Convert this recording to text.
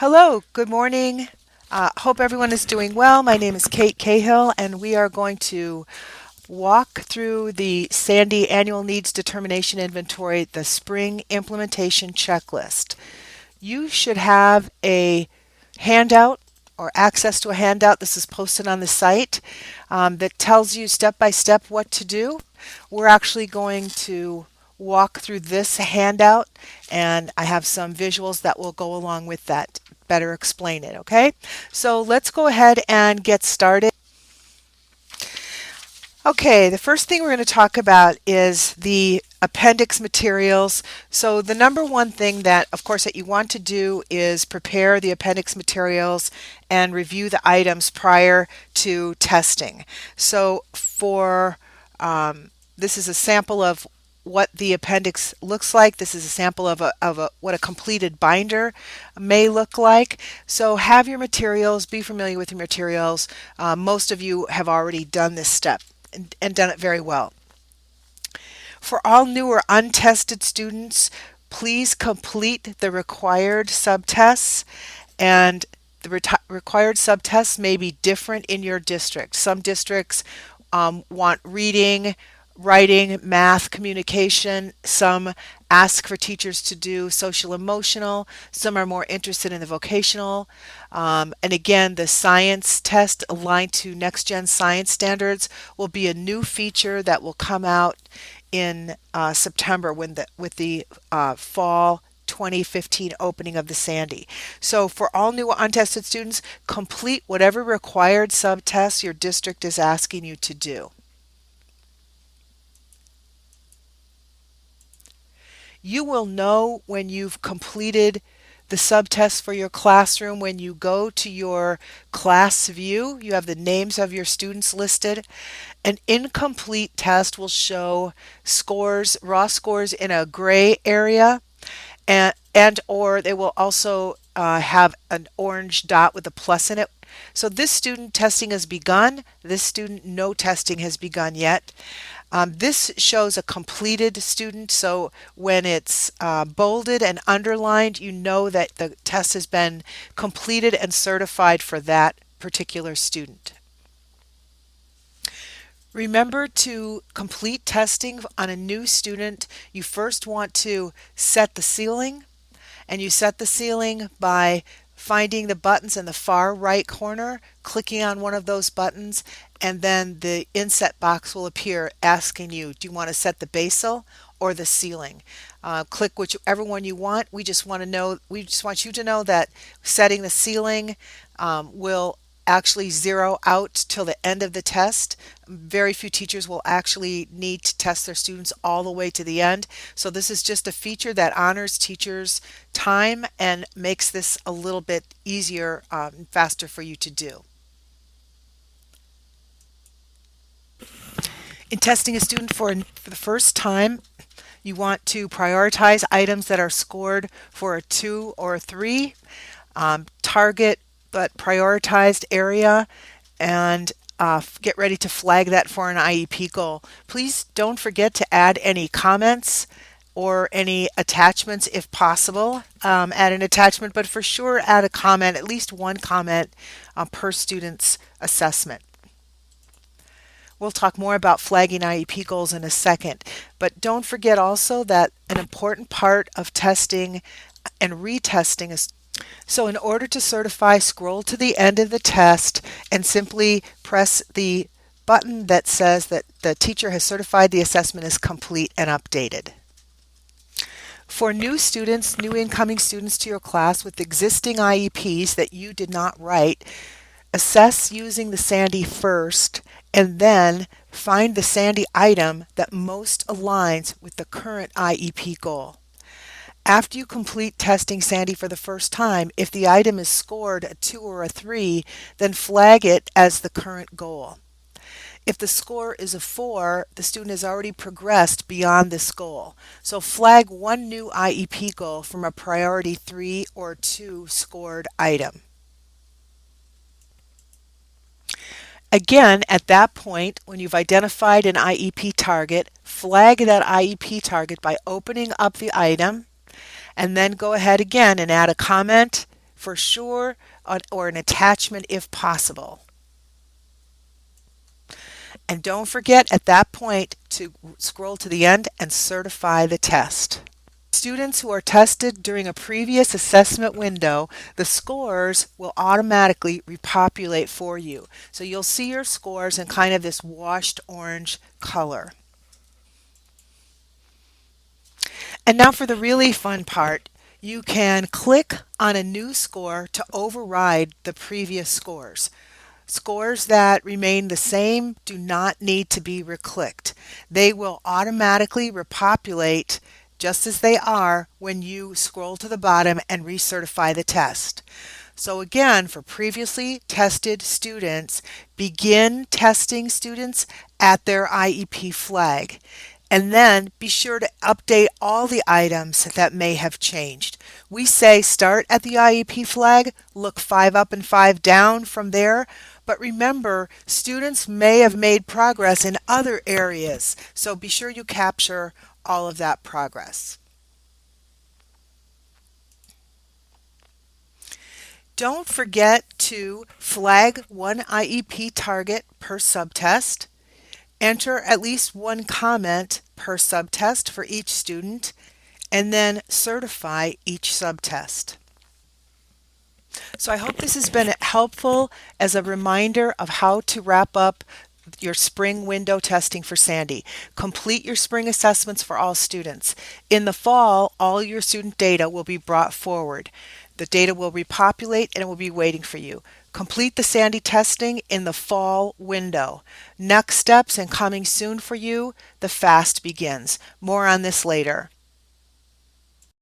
Hello, good morning. Hope everyone is doing well. My name is Kate Cahill, and we are going to walk through the Sandi Annual Needs Determination Inventory, the Spring Implementation Checklist. You should have a handout or access to a handout. This is posted on the site that tells you step by step what to do. We're actually going to walk through this handout, and I have some visuals that will go along with that, better explain it, okay? So let's go ahead and get started. Okay, the first thing we're going to talk about is the appendix materials. So the number one thing that, of course, that you want to do is prepare the appendix materials and review the items prior to testing. So this is a sample of what the appendix looks like. This is a sample of what a completed binder may look like. So have your materials, be familiar with your materials. Most of you have already done this step and done it very well. For all new or untested students, please complete the required subtests, and the required subtests may be different in your district. Some districts want reading, writing, math, communication. Some ask for teachers to do social emotional. Some are more interested in the vocational. And again, the science test aligned to Next Gen Science Standards will be a new feature that will come out in September with the fall 2015 opening of the Sandi. So for all new untested students, complete whatever required subtests your district is asking you to do. You will know when you've completed the subtests for your classroom when you go to your class view. You have the names of your students listed. An incomplete test will show scores, raw scores in a gray area, and or they will also have an orange dot with a plus in it. So this student testing has begun. This student no testing has begun yet. This shows a completed student, so when it's bolded and underlined, you know that the test has been completed and certified for that particular student. Remember to complete testing on a new student. You first want to set the ceiling, and you set the ceiling by finding the buttons in the far right corner, clicking on one of those buttons, and then the inset box will appear asking you, do you want to set the basal or the ceiling? Click whichever one you want. We just want you to know that setting the ceiling will actually zero out till the end of the test. Very few teachers will actually need to test their students all the way to the end. So this is just a feature that honors teachers' time and makes this a little bit easier and faster for you to do. In testing a student for the first time, you want to prioritize items that are scored for a 2 or a 3, target but prioritized area, and get ready to flag that for an IEP goal. Please don't forget to add any comments or any attachments if possible. Add an attachment, but for sure add a comment, at least one comment per student's assessment. We'll talk more about flagging IEP goals in a second, but don't forget also that an important part of testing and retesting is so in order to certify, scroll to the end of the test and simply press the button that says that the teacher has certified the assessment is complete and updated. For new students, new incoming students to your class with existing IEPs that you did not write, assess using the Sandi first, and then find the Sandi item that most aligns with the current IEP goal. After you complete testing Sandi for the first time, if the item is scored a 2 or a 3, then flag it as the current goal. If the score is a 4, the student has already progressed beyond this goal. So flag one new IEP goal from a priority 3 or 2 scored item. Again, at that point, when you've identified an IEP target, flag that IEP target by opening up the item, and then go ahead again and add a comment, for sure, or an attachment if possible. And don't forget at that point to scroll to the end and certify the test. Students who are tested during a previous assessment window, the scores will automatically repopulate for you. So you'll see your scores in kind of this washed orange color. And now for the really fun part, you can click on a new score to override the previous scores. Scores that remain the same do not need to be reclicked. They will automatically repopulate just as they are when you scroll to the bottom and recertify the test. So again, for previously tested students, begin testing students at their IEP flag. And then be sure to update all the items that may have changed. We say start at the IEP flag, look 5 up and 5 down from there. But remember, students may have made progress in other areas, so be sure you capture all of that progress. Don't forget to flag one IEP target per subtest. Enter at least one comment per subtest for each student, and then certify each subtest. So I hope this has been helpful as a reminder of how to wrap up your spring window testing for Sandi. Complete your spring assessments for all students. In the fall, all your student data will be brought forward. The data will repopulate and it will be waiting for you. Complete the Sandi testing in the fall window. Next steps and coming soon for you, the FAST begins. More on this later.